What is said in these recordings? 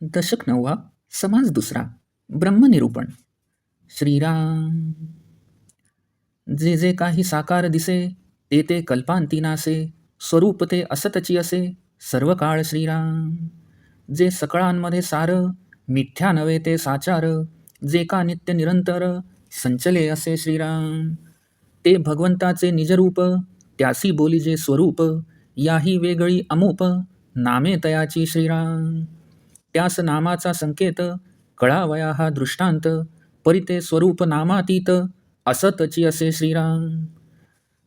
दशक 9वा. समाज दुसरा. ब्रह्मनिरूपण. श्रीराम. जे जे काही साकार दिसे ते ते कल्पांती नासे, स्वरूप ते असतची असे सर्व काळ श्रीराम. जे सकळांमध्ये सार, मिथ्या नव्हे ते साचार, जे का नित्य निरंतर संचले असे श्रीराम. ते भगवंताचे निजरूप, त्यासी बोली जे स्वरूप, याही वेगळी अमूप नामे तयाची श्रीराम. त्यास नामाचा संकेत कळावया हा दृष्टांत, परिते स्वरूप नामातीत असतची असे श्रीराम.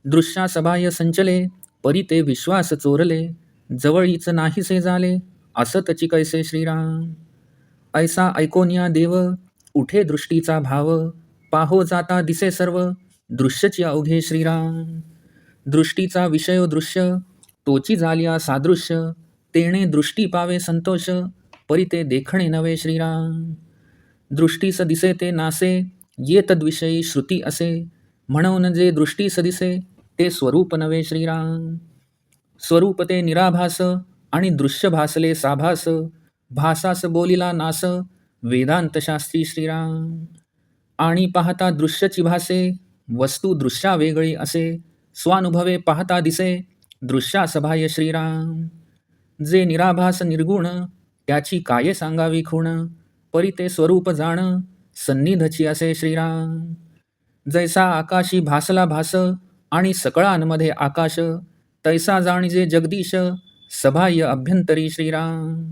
दृश्या सबाह्य संचले, परिते विश्वास चोरले, जवळीच नाहीसे झाले असतची कैसे श्रीराम. ऐसा ऐकोनिया देव, उठे दृष्टीचा भाव, पाहो जाता दिसे सर्व दृश्यची अवघे श्रीराम. दृष्टीचा विषय दृश्य, तोची झालिया सादृश्य, तेणे दृष्टी पावे संतोष, परिते देखणे नवे श्रीराम. दृष्टीस दिसे ते नासे, ये तद्विषयी श्रुती असे, म्हणून जे दृष्टीस दिसे ते स्वरूप नवे श्रीराम. स्वरूप ते निराभास, आणि दृश्य भासले साभास, भासास बोलिला नास वेदांत शास्त्री श्रीराम. आणि पाहता दृश्यची भासे, वस्तू दृश्या वेगळी असे, स्वानुभवे पाहता दिसे दृश्या सबाह्य श्रीराम. जे निराभास निर्गुण, त्याची काय सांगावी खूण, परिते स्वरूप जाण सन्निधची असे श्रीराम. जैसा आकाशी भासला भास, आणि सकळांमध्ये आकाश, तैसा जाणीजे जगदीश सबाह्य अभ्यंतरी श्रीराम.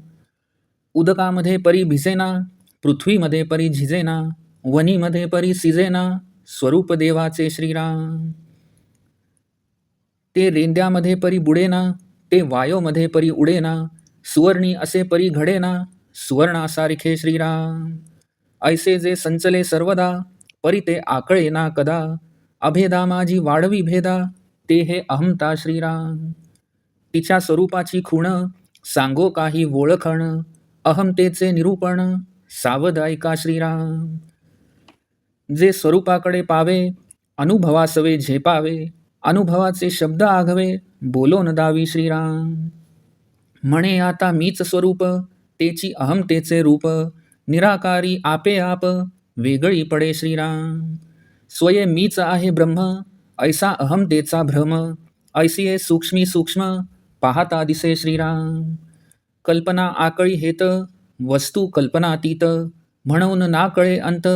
उदकामध्ये परी भिजेना, पृथ्वीमध्ये परी झिजेना, वनीमध्ये परी सिजेना स्वरूप देवाचे श्रीराम. ते रेंद्यामध्ये परी बुडेना, ते वायोमध्ये परी उडेना, सुवर्णी असे परी घडेना सुवर्णासारखे श्रीराम. ऐसे जे संचले सर्वदा, परी ते आकळेना कदा, अभेदा माझी वाढवी भेदा, ते हे अहमता श्रीराम. तिच्या स्वरूपाची खूण, सांगो काही ओळखण, अहमतेचे निरूपण सावध ऐका श्रीराम. जे स्वरूपाकडे पावे, अनुभवासवे झेपावे, अनुभवाचे शब्द आघवे बोलोन दावी श्रीराम. म्हणे आता मीच स्वरूप, तेची अहमतेचे रूप, निराकारी आपे आप वेगळी पडे श्रीराम. स्वये मीच आहे ब्रह्म, ऐसा अहमतेचा भ्रम, ऐसिये सूक्ष्मी सूक्ष्म पाहता दिसे श्रीराम. कल्पना आकळी हेत, वस्तू कल्पनातीत, म्हणून ना कळे अंत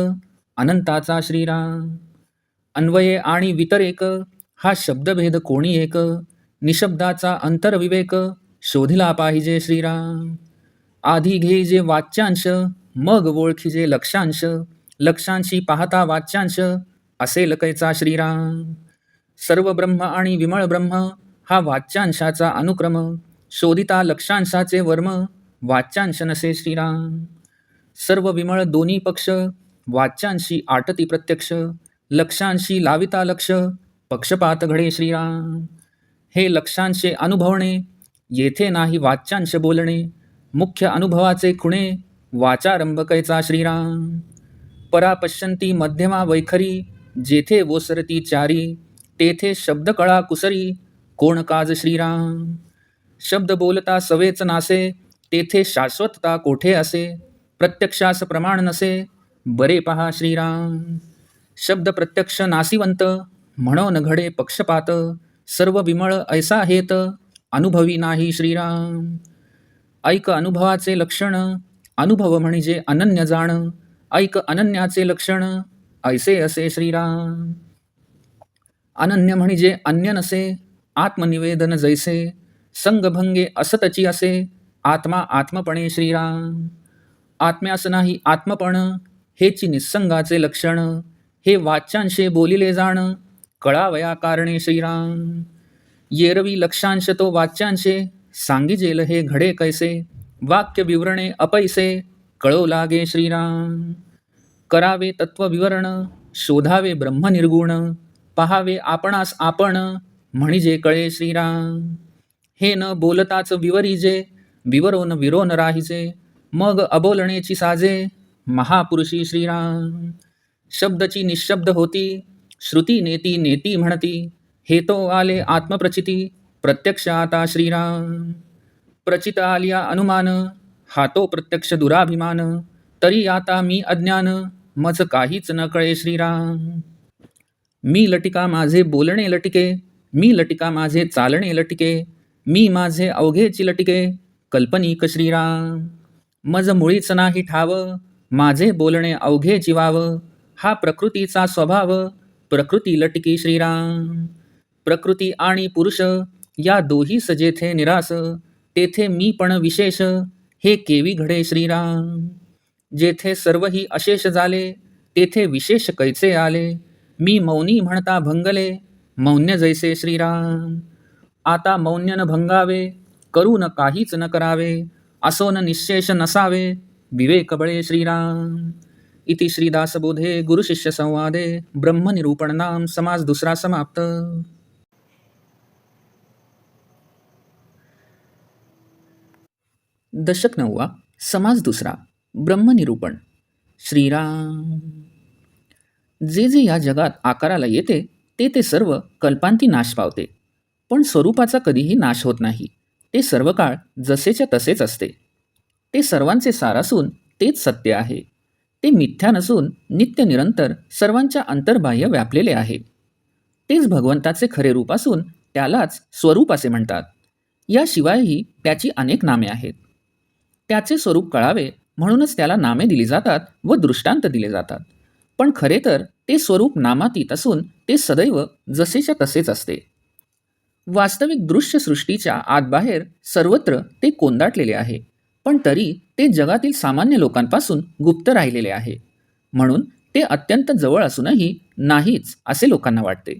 अनंताचा श्रीराम. अन्वये आणि वितरेक, हा शब्दभेद कोणी एक, निशब्दाचा अंतरविवेक शोधिला पाहिजे श्रीराम. आधी घे जे वाच्यांश, मग ओळखीजे लक्षांश, लक्षांशी पाहता वाच्यांश असेल कैचा श्रीराम. सर्व ब्रह्म आणि विमळ ब्रह्म हा वाच्यांशाचा अनुक्रम, शोधिता लक्षांशाचे वर्म वाच्यांश नसे श्रीराम. सर्व विमळ दोन्ही पक्ष, वाच्यांशी आटती प्रत्यक्ष, लक्षांशी लाविता लक्ष पक्षपात घडे श्रीराम. हे लक्षांशे अनुभवणे, येथे नाही वाच्यांश बोलणे, मुख्य अनुभवाचे खुणे वाचारंभ कैचा श्रीराम. परा पश्यंती मध्यमा वैखरी, जेथे ओसरती चारी, तेथे शब्द कळा कुसरी कोण काज श्रीराम. शब्द बोलता सवेच नासे, तेथे शाश्वतता कोठे असे, प्रत्यक्षास प्रमाण नसे बरे पहा श्रीराम. शब्द प्रत्यक्ष नासिवंत, म्हणून घडे पक्षपात, सर्व विमळ ऐसा हेत अनुभवी नाही श्रीराम. ऐक अनुभवाचे लक्षण, अनुभव म्हणजे अनन्य जाण, ऐक अनन्याचे लक्षण ऐसे असे श्रीराम. अनन्य म्हणजे अन्य नसे, आत्मनिवेदन जैसे, संगभंगे असतची असे, आत्मा आत्मपणे श्रीराम. आत्म्यास नाही आत्मपण, हेची निसंगाचे लक्षण, हे वाच्यांशे बोलिले जाण कळावया कारणे श्रीराम. येरवी लक्षांश तो वाच्यांशे, सांगिजेल हे घडे कैसे, वाक्य विवरणे अपैसे कळो लागे श्रीराम. करावे तत्वविवरण, शोधावे ब्रह्मनिर्गुण, पहावे आपणास आपण म्हणजे कळे श्रीराम. हे न बोलताच विवरीजे, विवरोन विरोन राहिजे, मग अबोलणेची साजे महापुरुषी श्रीराम. शब्दची निशब्द होती, श्रुती नेती नेती म्हणती, हे तो आले आत्मप्रचिती प्रत्यक्ष आता श्रीराम. प्रचित आलिया अनुमान, हा तो प्रत्यक्ष दुराभिमान, तरी आता मी अज्ञान, मज काहीच न कळे श्रीराम. मी लटिका माझे बोलणे लटिके, मी लटिका माझे चालणे लटिके, मी माझे अवघेची लटिके, कल्पनिक श्रीराम. मज मुळीच नाही ठाव, माझे बोलणे अवघे जीवाव, हा प्रकृतीचा स्वभाव, प्रकृती लटिकी श्रीराम. प्रकृती आणि पुरुष या दोहीस जेथे निरास, तेथे मी पण विशेष, हे केवी घडे श्रीराम. जेथे सर्वही अशेष झाले, तेथे विशेष कैचे आले, मी मौनी म्हणता भंगले, मौन्य जैसे श्रीराम. आता मौन्य न भंगावे, करू न काहीच न करावे, असो न निशेष नसावे, विवेक बळे श्रीराम. इति श्रीदासबोधे गुरुशिष्य संवादे ब्रह्मनिरूपण नाम समास दुसरा समाप्त. दशक 9वा समास दुसरा ब्रह्मनिरूपण. श्रीराम. जे जे या जगात आकाराला येते ते ते सर्व कल्पांती नाश पावते, पण स्वरूपाचा कधीही नाश होत नाही. ते सर्व काळ जसेच्या तसेच असते. ते सर्वांचे सार असून तेच सत्य आहे. ते मिथ्या नसून नित्य निरंतर सर्वांच्या अंतर्बाह्य व्यापलेले आहे. तेच भगवंताचे खरे रूप असून त्यालाच स्वरूप असे म्हणतात. याशिवायही त्याची अनेक नामे आहेत. त्याचे स्वरूप कळावे म्हणूनच त्याला नामे दिली जातात व दृष्टांत दिले जातात. पण खरे तर ते स्वरूप नामातीत असून ते सदैव जसेच्या तसेच असते. वास्तविक दृश्य सृष्टीच्या आतबाहेर सर्वत्र ते कोंदाटलेले आहे, पण तरी ते जगातील सामान्य लोकांपासून गुप्त राहिलेले आहे. म्हणून ते अत्यंत जवळ असूनही नाहीच असे लोकांना वाटते.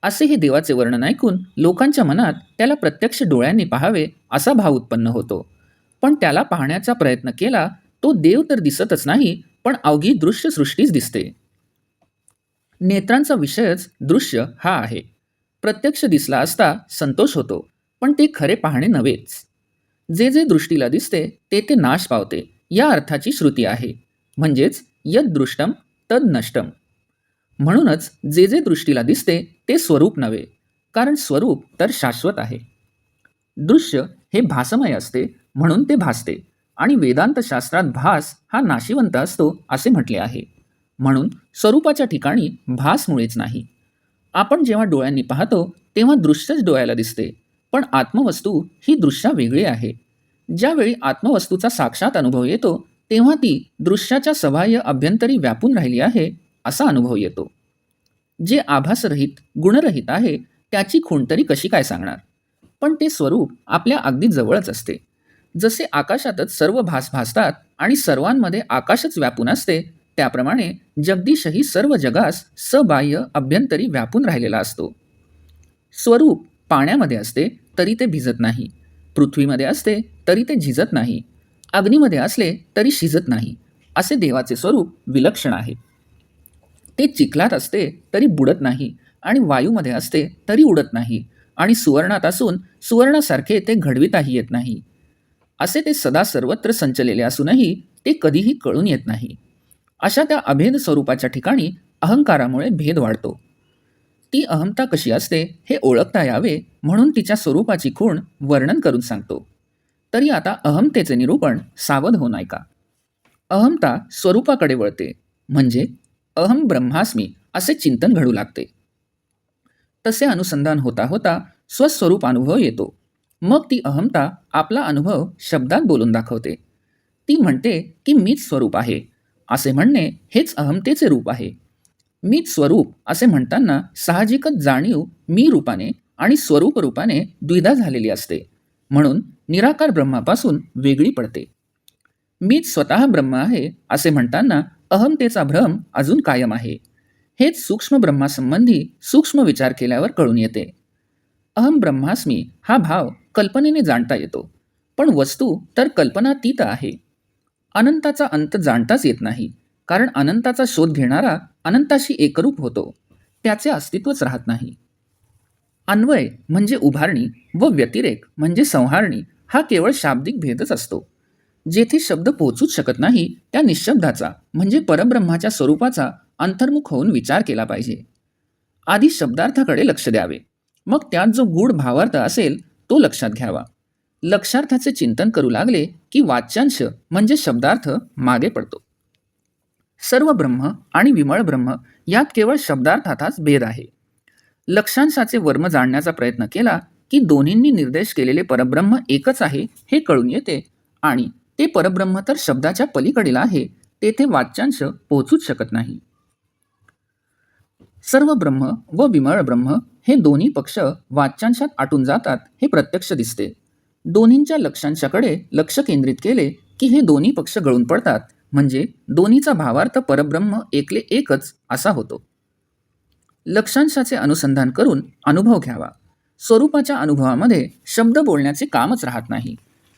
असे हे देवाचे वर्णन ऐकून लोकांच्या मनात त्याला प्रत्यक्ष डोळ्यांनी पाहावे असा भाव उत्पन्न होतो. पण त्याला पाहण्याचा प्रयत्न केला तो देव तर दिसतच नाही, पण अवघी दृश्य सृष्टीच दिसते. नेत्रांचा विषयच दृश्य हा आहे. प्रत्यक्ष दिसला असता संतोष होतो, पण ते खरे पाहणे नव्हेच. जे जे दृष्टीला दिसते ते ते नाश पावते या अर्थाची श्रुती आहे. म्हणजेच यद दृष्टम तद नष्टम. म्हणूनच जे जे दृष्टीला दिसते ते स्वरूप नव्हे, कारण स्वरूप तर शाश्वत आहे. दृश्य हे भासमय असते म्हणून ते भासते, आणि वेदांत शास्त्रात भास हा नाशिवंत असतो असे म्हटले आहे. म्हणून स्वरूपाच्या ठिकाणी भास मुळेच नाही. आपण जेव्हा डोळ्यांनी पाहतो तेव्हा दृश्यच डोळ्याला दिसते, पण आत्मवस्तू ही दृश्या वेगळी आहे. ज्यावेळी आत्मवस्तूचा साक्षात अनुभव येतो तेव्हा ती दृश्याच्या सबाह्य अभ्यंतरी व्यापून राहिली आहे असा अनुभव येतो. जे आभासरहित गुणरहित आहे त्याची खूण तरी कशी काय सांगणार. पण ते स्वरूप आपल्या अगदी जवळच असते. जसे आकाशातच सर्व भास भासतात आणि सर्वांमध्ये आकाशच व्यापून असते, त्याप्रमाणे जगदीशही सर्व जगास सबाह्य अभ्यंतरी व्यापून राहिलेला असतो. स्वरूप पाण्यामध्ये असते तरी ते भिजत नाही, पृथ्वीमध्ये असते तरी ते झिजत नाही, अग्नीमध्ये असले तरी शिजत नाही, असे देवाचे स्वरूप विलक्षण आहे. ते चिखलात असते तरी बुडत नाही, आणि वायूमध्ये असते तरी उडत नाही, आणि सुवर्णात असून सुवर्णासारखे ते घडविताही येत नाही. असे ते सदा सर्वत्र संचलेले असूनही ते कधीही कळून येत नाही. अशा त्या अभेद स्वरूपाच्या ठिकाणी अहंकारामुळे भेद वाढतो. ती अहमता कशी असते हे ओळखता यावे म्हणून तिच्या स्वरूपाची खूण वर्णन करून सांगतो. तरी आता अहमतेचे निरूपण सावध होऊन ऐका. अहमता स्वरूपाकडे वळते, म्हणजे अहम ब्रह्मास्मी असे चिंतन घडू लागते. तसे अनुसंधान होता होता स्वस्वरूप अनुभव येतो. मग ती अहमता आपला अनुभव शब्दात बोलून दाखवते. ती म्हणते की मीच स्वरूप आहे. असे म्हणणे हेच अहमतेचे रूप आहे. मीच स्वरूप असे म्हणताना साहजिकच जाणीव मी रूपाने आणि स्वरूप रूपाने द्विधा झालेली असते, म्हणून निराकार ब्रह्मापासून वेगळी पडते. मीच स्वतः ब्रह्म आहे असे म्हणताना अहमतेचा भ्रम अजून कायम आहे. हेच सूक्ष्म ब्रह्मासंबंधी सूक्ष्म विचार केल्यावर कळून येते. अहम ब्रह्मास्मी हा भाव कल्पनेने जाणता येतो, पण वस्तू तर कल्पनातीत आहे. अनंताचा अंत जाणताच येत नाही, कारण अनंताचा शोध घेणारा अनंताशी एकरूप होतो, त्याचे अस्तित्वच राहत नाही. अन्वय म्हणजे उभारणी व व्यतिरेक म्हणजे संहारणी हा केवळ शाब्दिक भेदच असतो. जेथे शब्द पोहोचूच शकत नाही त्या निःशब्दाचा म्हणजे परब्रह्माच्या स्वरूपाचा अंतर्मुख होऊन विचार केला पाहिजे. आधी शब्दार्थाकडे लक्ष द्यावे, मग त्यात जो गूढ भावार्थ असेल तो लक्षात घ्यावा. लक्षार्थाचे चिंतन करू लागले की वाच्यांश म्हणजे शब्दार्थ मागे पडतो. सर्व ब्रह्म आणि विमळ ब्रह्म यात केवळ शब्दार्थाचाच भेद आहे. लक्षांशाचे वर्म जाणण्याचा प्रयत्न केला की दोन्हींनी निर्देश केलेले परब्रह्म एकच आहे हे कळून येते आणि ते परब्रह्म तर शब्दाच्या पलीकडील आहे, तेथे वाच्यांश पोहोचूच शकत नाही. सर्व ब्रह्म व विमळ ब्रह्म हे दोन्ही पक्ष वाच्यांशात आटून जातात हे प्रत्यक्ष दिसते. दोन्हींच्या लक्षांशाकडे लक्ष केंद्रित केले की हे दोन्ही पक्ष गळून पडतात, म्हणजे दोन्हीचा भावार्थ परब्रह्म एकले एकच असा होतो. लक्षांशाचे अनुसंधान करून अनुभव घ्यावा. स्वरूपाच्या अनुभवामध्ये शब्द बोलण्याचे कामच राहत नाही.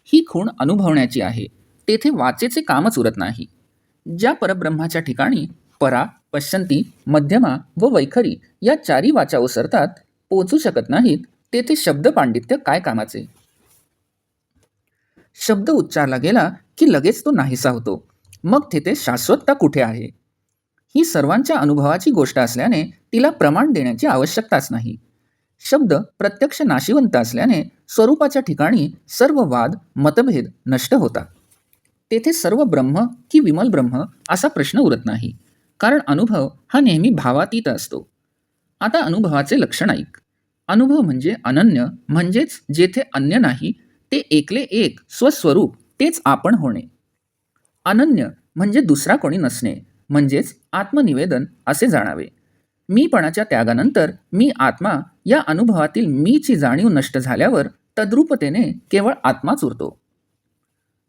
ही खूण अनुभवण्याची आहे, तेथे वाचेचे कामच उरत नाही. ज्या परब्रह्माच्या ठिकाणी परा, पश्यंती, मध्यमा व वैखरी या चारी वाचा ओसरतात, पोचू शकत नाहीत, तेथे शब्द पांडित्य काय कामाचे. शब्द उच्चारला गेला की लगेच तो नाहीसा होतो, मग तेथे शाश्वतता कुठे आहे. ही सर्वांच्या अनुभवाची गोष्ट असल्याने तिला प्रमाण देण्याची आवश्यकताच नाही. शब्द प्रत्यक्ष नाशिवंत असल्याने स्वरूपाच्या ठिकाणी सर्व वाद मतभेद नष्ट होतात. तेथे सर्व ब्रह्म की विमल ब्रह्म असा प्रश्न उरत नाही, कारण अनुभव हा नेहमी भावातीत असतो. आता अनुभवाचे लक्षण ऐक. अनुभव म्हणजे अनन्य, म्हणजेच जेथे अन्य नाही, ते एकले एक स्वस्वरूप तेच आपण होणे. अनन्य म्हणजे दुसरा कोणी नसणे, म्हणजेच आत्मनिवेदन असे जाणावे. मीपणाच्या त्यागानंतर मी आत्मा या अनुभवातील मीची जाणीव नष्ट झाल्यावर तद्रूपतेने केवळ आत्माच उरतो.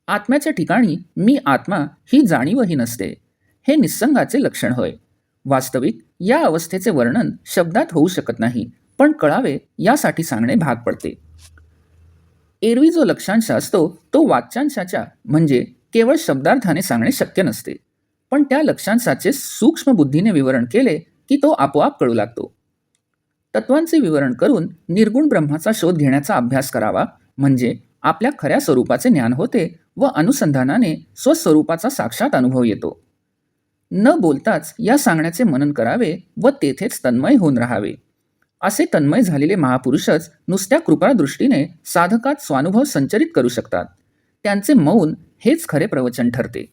आत्म्याच्या ठिकाणी मी आत्मा ही जाणीवही नसते. हे निस्संगाचे लक्षण होय. वास्तविक या अवस्थेचे वर्णन शब्दात होऊ शकत नाही, पण कळावे यासाठी सांगणे भाग पडते. एरवी जो लक्षांश असतो तो वाच्यांशाच्या म्हणजे केवळ शब्दार्थाने सांगणे शक्य नसते, पण त्या लक्षांशाचे सूक्ष्म बुद्धीने विवरण केले की तो आपोआप कळू लागतो. तत्वांचे विवरण करून निर्गुण ब्रह्माचा शोध घेण्याचा अभ्यास करावा, म्हणजे आपल्या खऱ्या स्वरूपाचे ज्ञान होते व अनुसंधानाने स्वस्वरूपाचा साक्षात अनुभव येतो. न बोलताच या सांगण्याचे मनन करावे व तेथेच तन्मय होऊन राहावे. असे तन्मय झालेले महापुरुषच नुसत्या कृपादृष्टीने साधकात स्वानुभव संचरित करू शकतात. त्यांचे मौन हेच खरे प्रवचन ठरते.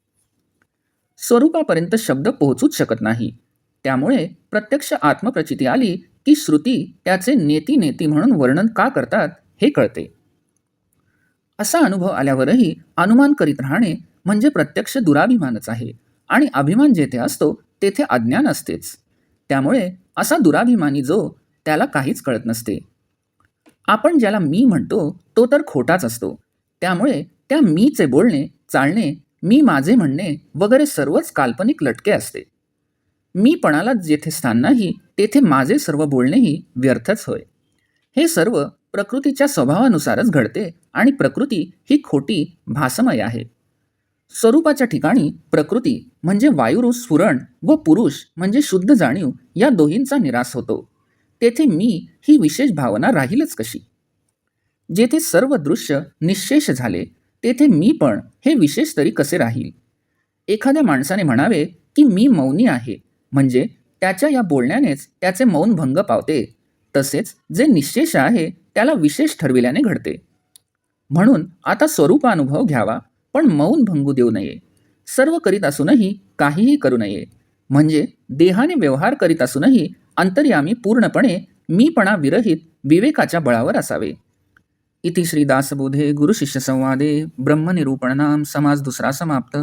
स्वरूपापर्यंत शब्द पोहोचूच शकत नाही. त्यामुळे प्रत्यक्ष आत्मप्रचिती आली की श्रुती त्याचे नेती नेती म्हणून वर्णन का करतात हे कळते. असा अनुभव आल्यावरही अनुमान करीत राहणे म्हणजे प्रत्यक्ष दुराभिमानच आहे, आणि अभिमान जेथे असतो तेथे अज्ञान असतेच. त्यामुळे असा दुराभिमानी जो, त्याला काहीच कळत नसते. आपण ज्याला मी म्हणतो तो तर खोटाच असतो. त्यामुळे त्या मीचे बोलणे, चालणे, मी माझे म्हणणे वगैरे सर्वच काल्पनिक लटके असते. मीपणाला जेथे स्थान नाही तेथे माझे सर्व बोलणेही व्यर्थच होय. हे सर्व प्रकृतीच्या स्वभावानुसारच घडते आणि प्रकृती ही खोटी भासमय आहे. स्वरूपाच्या ठिकाणी प्रकृती म्हणजे वायुरूप स्फुरण व पुरुष म्हणजे शुद्ध जाणीव या दोहींचा निराश होतो. तेथे मी ही विशेष भावना राहीलच कशी. जेथे सर्व दृश्य निश्शेष झाले तेथे मी पण हे विशेष तरी कसे राहील. एखाद्या माणसाने म्हणावे की मी मौनी आहे, म्हणजे त्याच्या या बोलण्यानेच त्याचे मौन भंग पावते. तसेच जे निश्शेष आहे त्याला विशेष ठरविल्याने घडते. म्हणून आता स्वरूपानुभव घ्यावा, पण मौन भंगू देऊ नये. सर्व करीत असूनही काहीही करू नये, म्हणजे देहाने व्यवहार करीत असूनही अंतर्यामी पूर्णपणे मीपणा विरहित विवेकाच्या बळावर असावे. इति श्री दासबोधे गुरुशिष्य संवादे ब्रह्मनिरूपण नाम समास दुसरा समाप्त.